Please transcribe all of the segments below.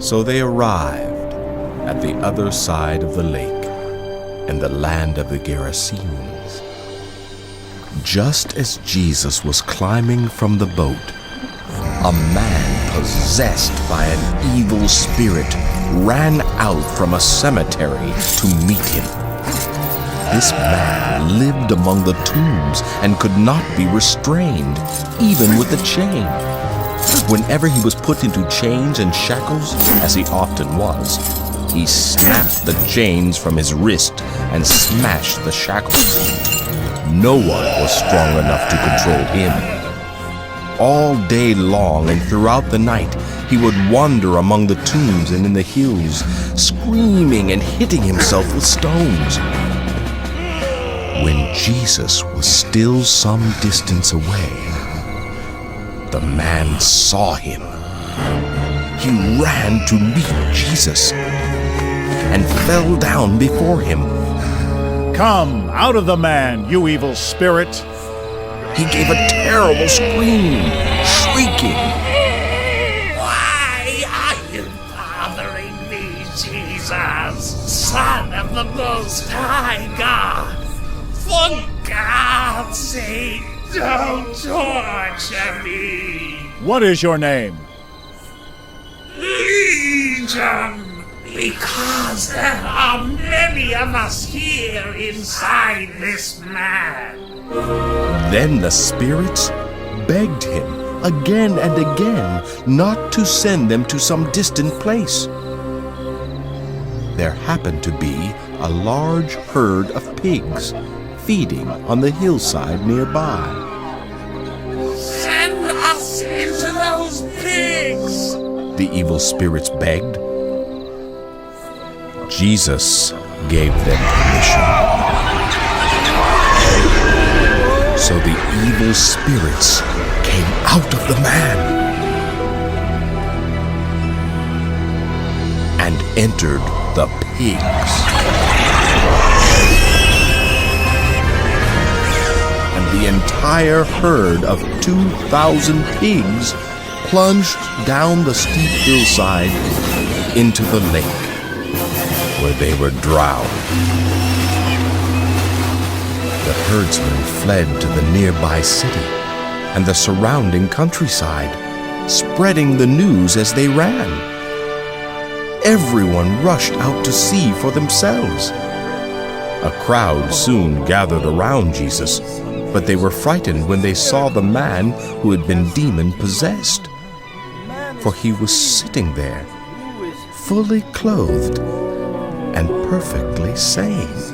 So they arrived at the other side of the lake, in the land of the Gerasenes. Just as Jesus was climbing from the boat, a man possessed by an evil spirit ran out from a cemetery to meet him. This man lived among the tombs and could not be restrained, even with a chain. Whenever he was put into chains and shackles, as he often was, he snapped the chains from his wrist and smashed the shackles. No one was strong enough to control him. All day long and throughout the night, he would wander among the tombs and in the hills, screaming and hitting himself with stones. When Jesus was still some distance away, the man saw him. He ran to meet Jesus and fell down before him. Come out of the man, you evil spirit! He gave a terrible scream, shrieking, "Why are you bothering me, Jesus, Son of the Most High God? For God's sake, don't torture me!" What is your name? Legion! Because there are many of us here inside this man. Then the spirits begged him again and again not to send them to some distant place. There happened to be a large herd of pigs feeding on the hillside nearby. Send us into those pigs! The evil spirits begged. Jesus gave them permission. So the evil spirits came out of the man and entered the pigs. And the entire herd of 2,000 pigs plunged down the steep hillside into the lake, where they were drowned. The herdsmen fled to the nearby city and the surrounding countryside, spreading the news as they ran. Everyone rushed out to see for themselves. A crowd soon gathered around Jesus, but they were frightened when they saw the man who had been demon-possessed. For he was sitting there, fully clothed and perfectly sane.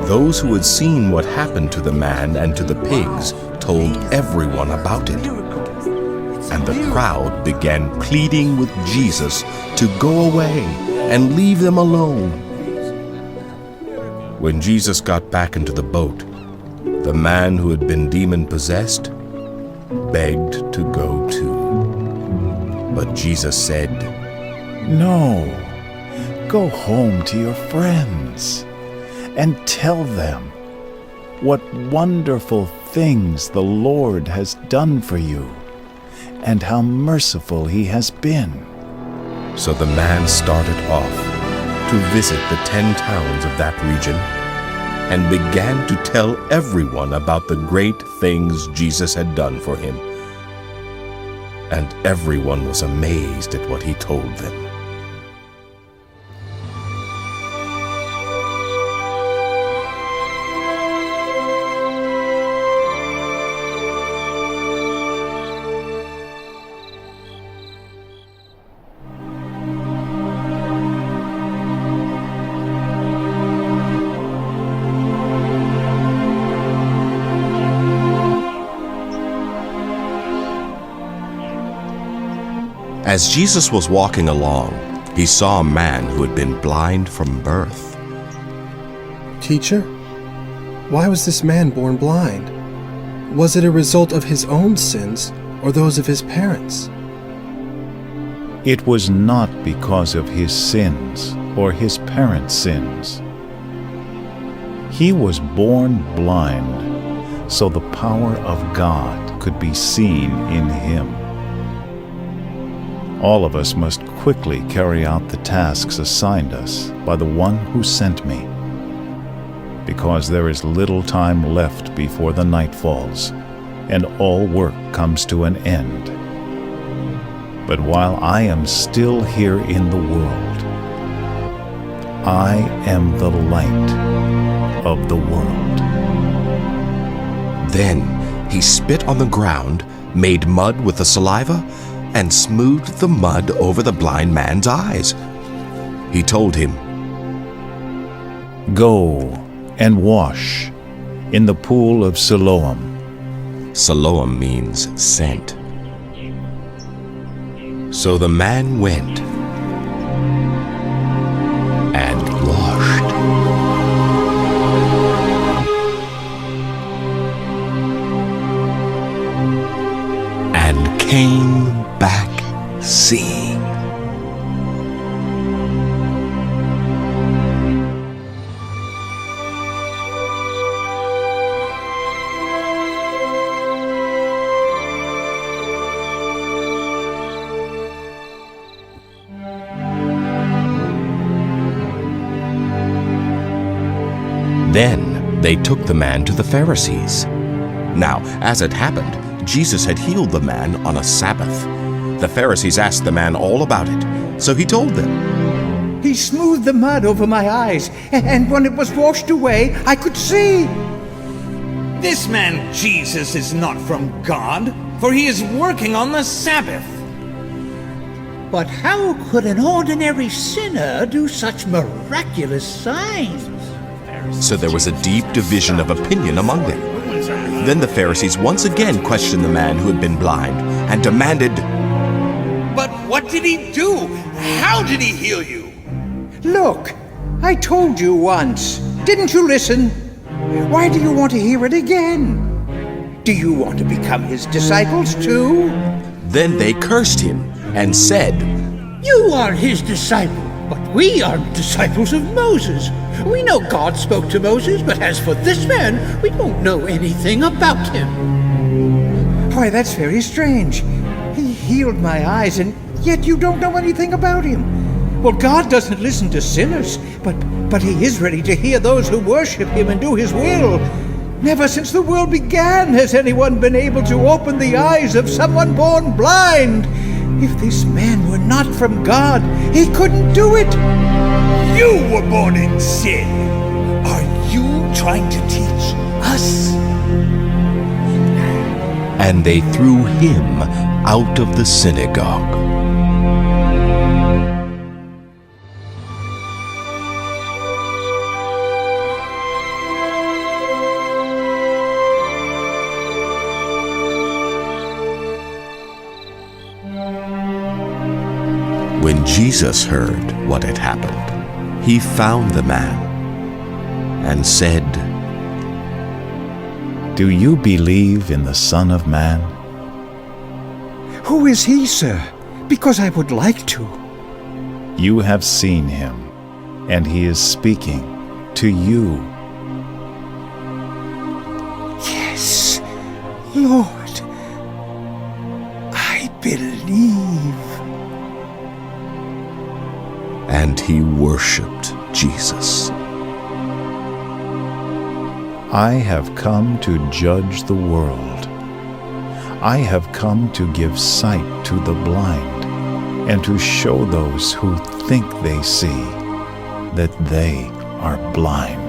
Those who had seen what happened to the man and to the pigs told everyone about it. And the crowd began pleading with Jesus to go away and leave them alone. When Jesus got back into the boat, the man who had been demon-possessed begged to go too. But Jesus said, No, go home to your friends and tell them what wonderful things the Lord has done for you and how merciful he has been. So the man started off to visit the 10 towns of that region and began to tell everyone about the great things Jesus had done for him. And everyone was amazed at what he told them. As Jesus was walking along, he saw a man who had been blind from birth. Teacher, why was this man born blind? Was it a result of his own sins or those of his parents? It was not because of his sins or his parents' sins. He was born blind so the power of God could be seen in him. All of us must quickly carry out the tasks assigned us by the one who sent me, because there is little time left before the night falls, and all work comes to an end. But while I am still here in the world, I am the light of the world." Then he spit on the ground, made mud with the saliva, and smoothed the mud over the blind man's eyes. He told him, "Go and wash in the pool of Siloam." Siloam means sent. So the man went and washed. And came back seeing. Then they took the man to the Pharisees. Now, as it happened, Jesus had healed the man on a Sabbath. The Pharisees asked the man all about it, so he told them. "He smoothed the mud over my eyes, and when it was washed away, I could see." This man Jesus is not from God, for he is working on the Sabbath. But how could an ordinary sinner do such miraculous signs? So there was a deep division of opinion among them. Then the Pharisees once again questioned the man who had been blind and demanded, But what did he do? How did he heal you? Look, I told you once. Didn't you listen? Why do you want to hear it again? Do you want to become his disciples too? Then they cursed him and said, You are his disciple, but we are disciples of Moses. We know God spoke to Moses, but as for this man, we don't know anything about him. Why, that's very strange. He healed my eyes, and yet you don't know anything about him. Well, God doesn't listen to sinners, but he is ready to hear those who worship him and do his will. Never since the world began has anyone been able to open the eyes of someone born blind. If this man were not from God, he couldn't do it. You were born in sin. Are you trying to teach us? and they threw him out of the synagogue. When Jesus heard what had happened, he found the man and said, "Do you believe in the Son of Man?" Who is he, sir? Because I would like to. You have seen him, and he is speaking to you. Yes, Lord, I believe. and he worshipped Jesus. I have come to judge the world. I have come to give sight to the blind, and to show those who think they see that they are blind.